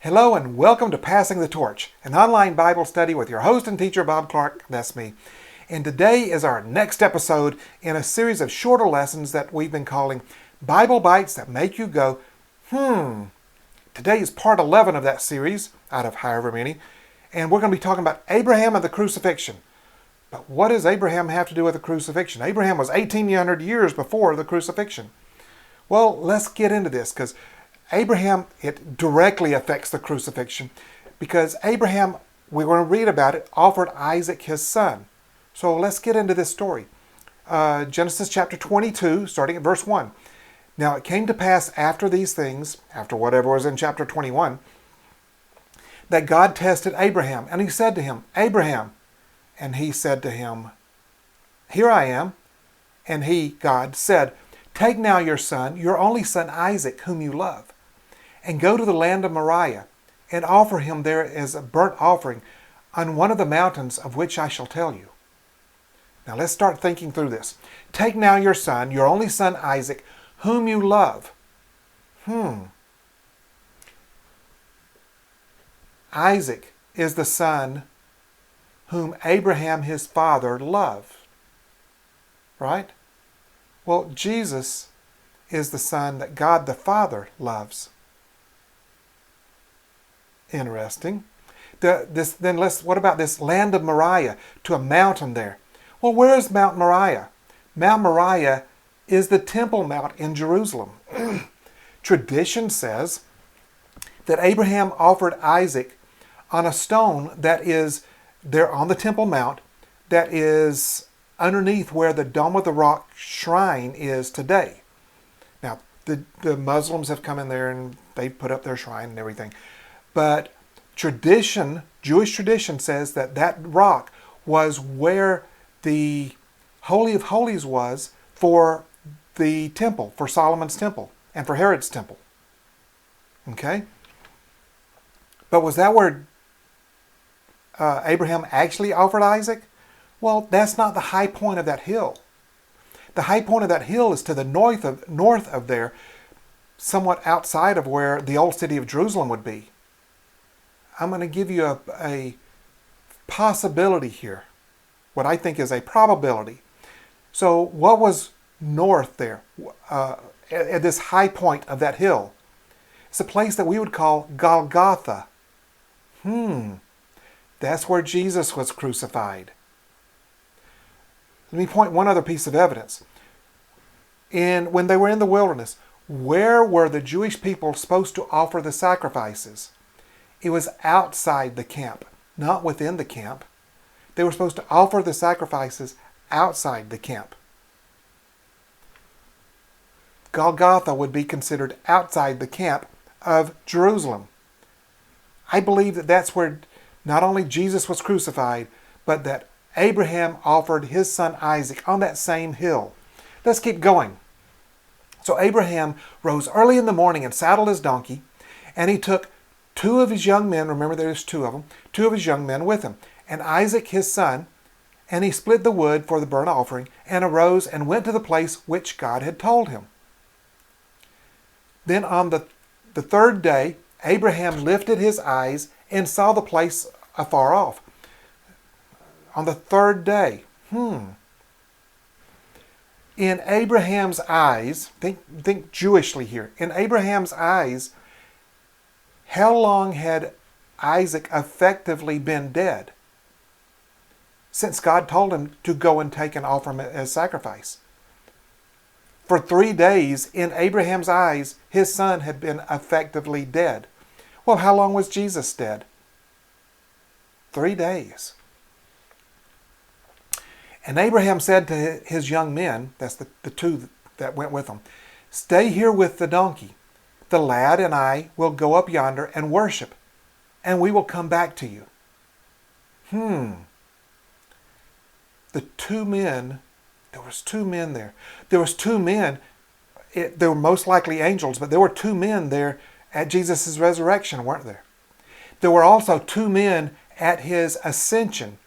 Hello and welcome to Passing the Torch, an online Bible study with your host and teacher, Bob Clark. That's me. And today is our next episode in a series of shorter lessons that we've been calling Bible Bytes that make you go, Today is part 11 of that series, out of however many, and we're going to be talking about Abraham and the Crucifixion. But what does Abraham have to do with the crucifixion? Abraham was 1,800 years before the crucifixion. Well, let's get into this, because Abraham, it directly affects the crucifixion, because Abraham, we're going to read about it, offered Isaac his son. So let's get into this story. Genesis chapter 22, starting at verse 1. Now it came to pass after these things, after whatever was in chapter 21, that God tested Abraham, and he said to him, Abraham, and he said to him, Here I am. And he, God, said, Take now your son, your only son Isaac, whom you love, and go to the land of Moriah, and offer him there as a burnt offering on one of the mountains of which I shall tell you. Now let's start thinking through this. Take now your son, your only son Isaac, whom you love. Isaac is the son whom Abraham his father loved. Right? Well, Jesus is the son that God the Father loves. Interesting. What about this land of Moriah, to a mountain there? Well, where is Mount Moriah? Mount Moriah is the Temple Mount in Jerusalem. Tradition says that Abraham offered Isaac on a stone that is there on the Temple Mount, that is underneath where the Dome of the Rock shrine is today. Now, the Muslims have come in there and they put up their shrine and everything. But tradition, Jewish tradition, says that that rock was where the Holy of Holies was for the temple, for Solomon's temple and for Herod's temple. Okay? But was that where Abraham actually offered Isaac? Well, that's not the high point of that hill. The high point of that hill is to the north of there, somewhat outside of where the old city of Jerusalem would be. I'm going to give you a possibility here, what I think is a probability. So what was north there, at this high point of that hill? It's a place that we would call Golgotha. That's where Jesus was crucified. Let me point one other piece of evidence. When they were in the wilderness, where were the Jewish people supposed to offer the sacrifices? It was outside the camp, not within the camp. They were supposed to offer the sacrifices outside the camp. Golgotha would be considered outside the camp of Jerusalem. I believe that that's where not only Jesus was crucified, but that Abraham offered his son Isaac on that same hill. Let's keep going. So Abraham rose early in the morning and saddled his donkey, and he took two of his young men, remember there's two of them, two of his young men with him, and Isaac his son, and he split the wood for the burnt offering, and arose and went to the place which God had told him. Then on the third day, Abraham lifted his eyes and saw the place afar off. On the third day. In Abraham's eyes, think Jewishly here. In Abraham's eyes, how long had Isaac effectively been dead? Since God told him to go and take and offer him as sacrifice. For 3 days, in Abraham's eyes, his son had been effectively dead. Well, how long was Jesus dead? 3 days. And Abraham said to his young men, that's the two that went with him, Stay here with the donkey. The lad and I will go up yonder and worship, and we will come back to you. The two men, there was two men there. There was two men, they were most likely angels, but there were two men there at Jesus' resurrection, weren't there? There were also two men at his ascension.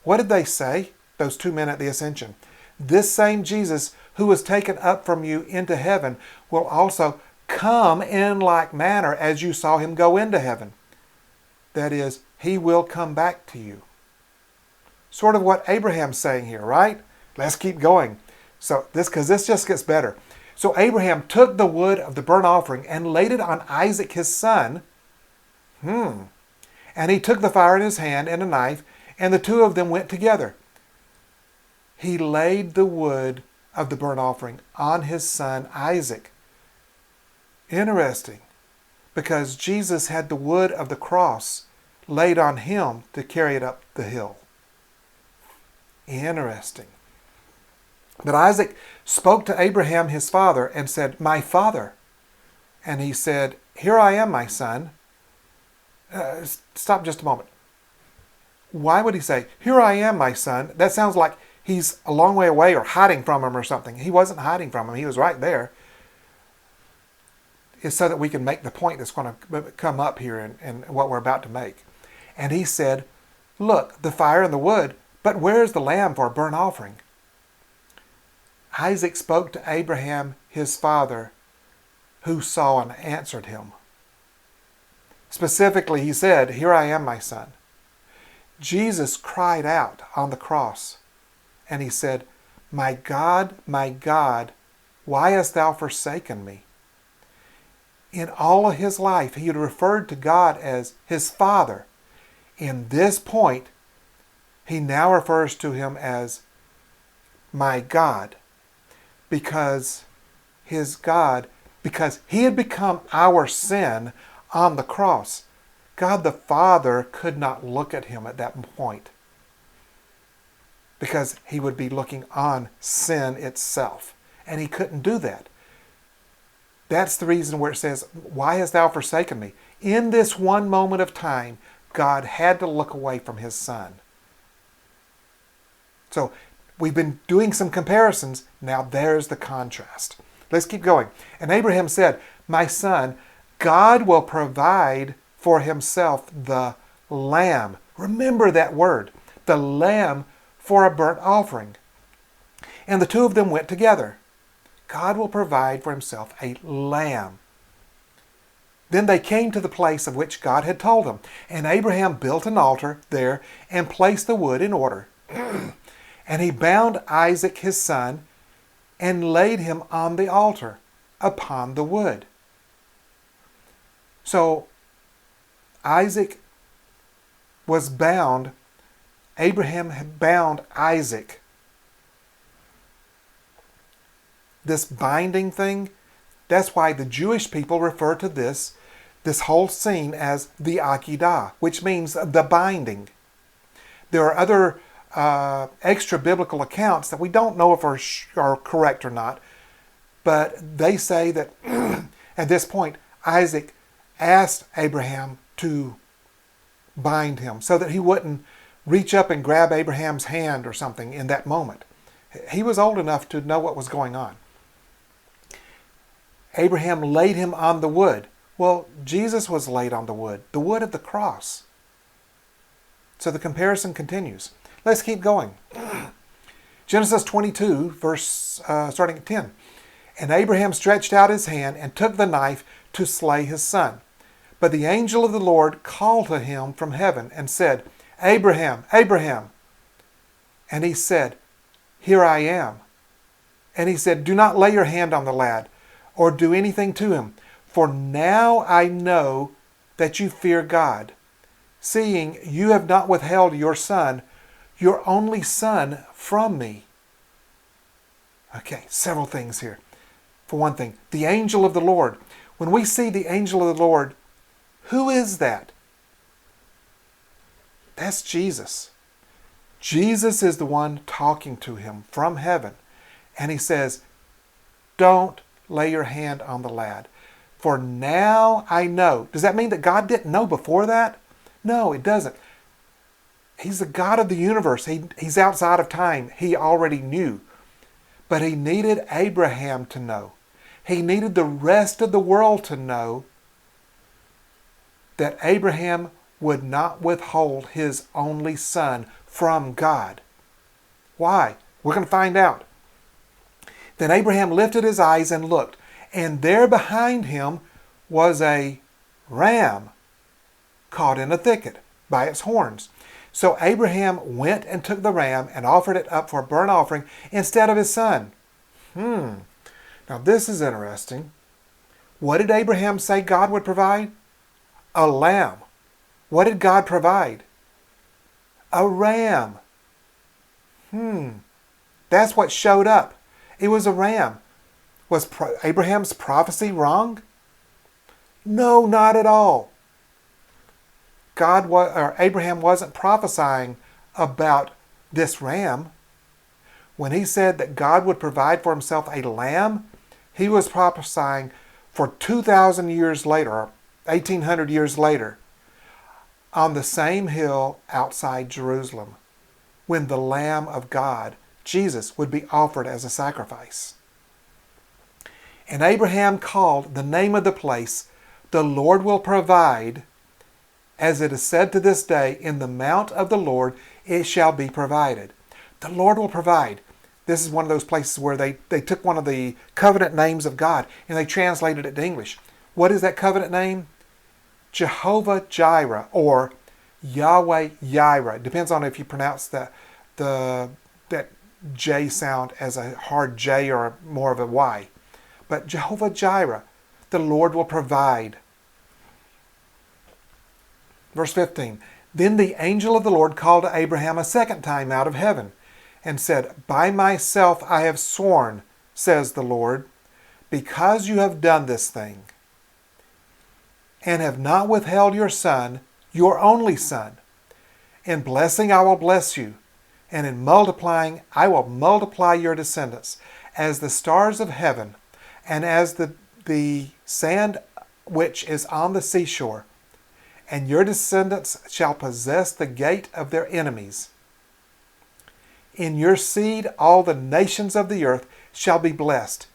What did they say, those two men at the ascension? This same Jesus who was taken up from you into heaven will also come in like manner as you saw him go into heaven. That is, he will come back to you. Sort of what Abraham's saying here, right? Let's keep going. So because this just gets better. So Abraham took the wood of the burnt offering and laid it on Isaac his son. And he took the fire in his hand and a knife, and the two of them went together. He laid the wood of the burnt offering on his son Isaac. Interesting, because Jesus had the wood of the cross laid on him to carry it up the hill. Interesting. But Isaac spoke to Abraham his father and said, "My father." And he said, "Here I am, my son." Stop just a moment. Why would he say, "Here I am, my son"? That sounds like he's a long way away or hiding from him or something. He wasn't hiding from him. He was right there. It's so that we can make the point that's going to come up here in what we're about to make. And he said, "Look, the fire and the wood, but where is the lamb for a burnt offering?" Isaac spoke to Abraham his father, who saw and answered him. Specifically, he said, "Here I am, my son." Jesus cried out on the cross, and he said, my God, why hast thou forsaken me?" In all of his life, he had referred to God as his Father. In this point, he now refers to him as my God, because he had become our sin on the cross. God the Father could not look at him at that point, because he would be looking on sin itself, and he couldn't do that. That's the reason where it says, "Why hast thou forsaken me?" In this one moment of time, God had to look away from his son. So we've been doing some comparisons. Now there's the contrast. Let's keep going. And Abraham said, "My son, God will provide for himself the lamb." Remember that word, the lamb for a burnt offering. And the two of them went together. God will provide for himself a lamb. Then they came to the place of which God had told them. And Abraham built an altar there and placed the wood in order. And he bound Isaac his son and laid him on the altar upon the wood. So Isaac was bound. Abraham had bound Isaac. This binding thing, that's why the Jewish people refer to this whole scene as the Akedah, which means the binding. There are other extra biblical accounts that we don't know if are correct or not, but they say that at this point, Isaac asked Abraham to bind him so that he wouldn't reach up and grab Abraham's hand or something in that moment. He was old enough to know what was going on. Abraham laid him on the wood. Well, Jesus was laid on the wood of the cross. So the comparison continues. Let's keep going. Genesis 22, verse starting at 10. And Abraham stretched out his hand and took the knife to slay his son. But the angel of the Lord called to him from heaven and said, "Abraham, Abraham." And he said, "Here I am." And he said, "Do not lay your hand on the lad, or do anything to him. For now I know that you fear God, seeing you have not withheld your son, your only son, from me." Okay, several things here. For one thing, the angel of the Lord. When we see the angel of the Lord, who is that? That's Jesus. Jesus is the one talking to him from heaven. And he says, "Don't lay your hand on the lad. For now I know." Does that mean that God didn't know before that? No, it doesn't. He's the God of the universe. He's outside of time. He already knew. But he needed Abraham to know. He needed the rest of the world to know that Abraham would not withhold his only son from God. Why? We're going to find out. Then Abraham lifted his eyes and looked, And there behind him was a ram caught in a thicket by its horns. So Abraham went and took the ram and offered it up for a burnt offering instead of his son. Now this is interesting. What did Abraham say God would provide? A lamb. What did God provide? A ram. That's what showed up. It was a ram. Was Abraham's prophecy wrong? No, not at all. Abraham wasn't prophesying about this ram. When he said that God would provide for himself a lamb, he was prophesying for 2,000 years later, or 1,800 years later, on the same hill outside Jerusalem, when the Lamb of God, Jesus, would be offered as a sacrifice. And Abraham called the name of the place, "The Lord will provide," as it is said to this day, "In the mount of the Lord it shall be provided." The Lord will provide. This is one of those places where they took one of the covenant names of God and they translated it to English. What is that covenant name? Jehovah Jireh, or Yahweh Yireh. It depends on if you pronounce that J sound as a hard J or more of a Y. But Jehovah Jireh, the Lord will provide. Verse 15, then the angel of the Lord called to Abraham a second time out of heaven and said, "By myself I have sworn, says the Lord, because you have done this thing, and have not withheld your son, your only son. In blessing I will bless you, and in multiplying I will multiply your descendants as the stars of heaven, and as the sand which is on the seashore. And your descendants shall possess the gate of their enemies. In your seed all the nations of the earth shall be blessed,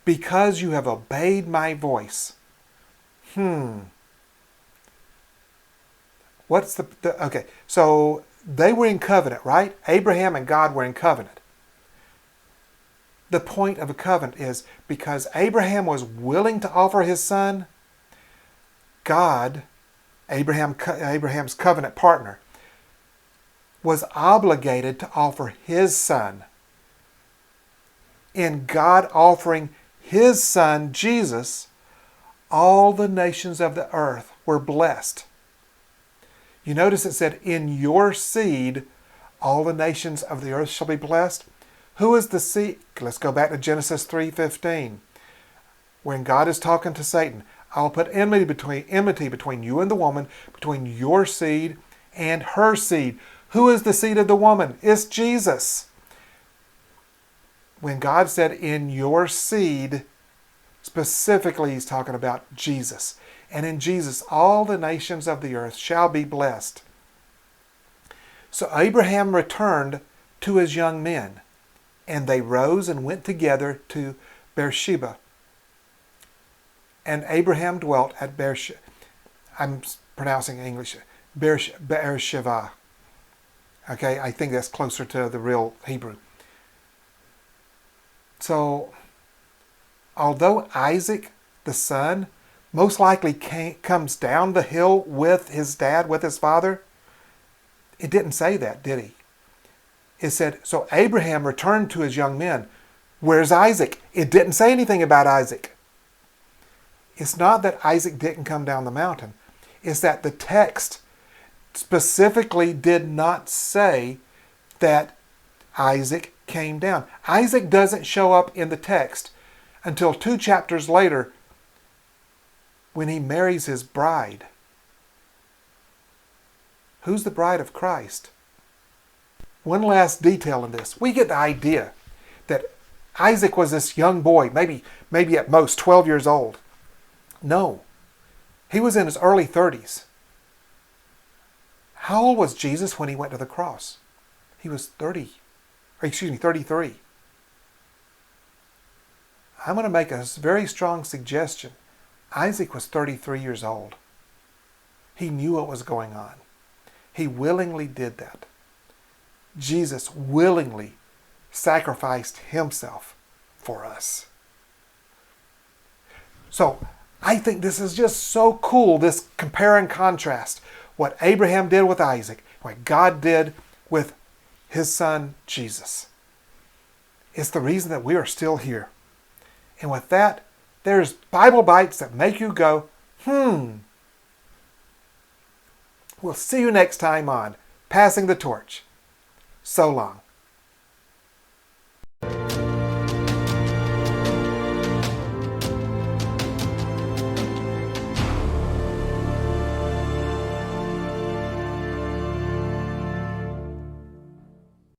because you have obeyed my voice." What's okay, so they were in covenant, right? Abraham and God were in covenant. The point of a covenant is because Abraham was willing to offer his son, God, Abraham's covenant partner, was obligated to offer his son. In God offering his son, Jesus, all the nations of the earth were blessed. You notice it said, "In your seed, all the nations of the earth shall be blessed." Who is the seed? Let's go back to Genesis 3:15. When God is talking to Satan, "I'll put enmity between you and the woman, between your seed and her seed." Who is the seed of the woman? It's Jesus. When God said, "In your seed," specifically he's talking about Jesus. And in Jesus, all the nations of the earth shall be blessed. So Abraham returned to his young men, and they rose and went together to Beersheba. And Abraham dwelt at Beersheba. I'm pronouncing English. Beersheba. Okay, I think that's closer to the real Hebrew. So, although Isaac, the son, most likely comes down the hill with his dad, with his father, it didn't say that, did he? It said, so Abraham returned to his young men. Where's Isaac? It didn't say anything about Isaac. It's not that Isaac didn't come down the mountain. It's that the text specifically did not say that Isaac came down. Isaac doesn't show up in the text until 2 chapters later when he marries his bride. Who's the bride of Christ? One last detail in this. We get the idea that Isaac was this young boy, maybe at most 12 years old. No, he was in his early 30s. How old was Jesus when he went to the cross? He was 33. I'm going to make a very strong suggestion. Isaac was 33 years old. He knew what was going on. He willingly did that. Jesus willingly sacrificed himself for us. So I think this is just so cool, this compare and contrast. What Abraham did with Isaac, what God did with his son Jesus. It's the reason that we are still here. And with that, there's Bible Bytes that make you go, We'll see you next time on Passing the Torch. So long.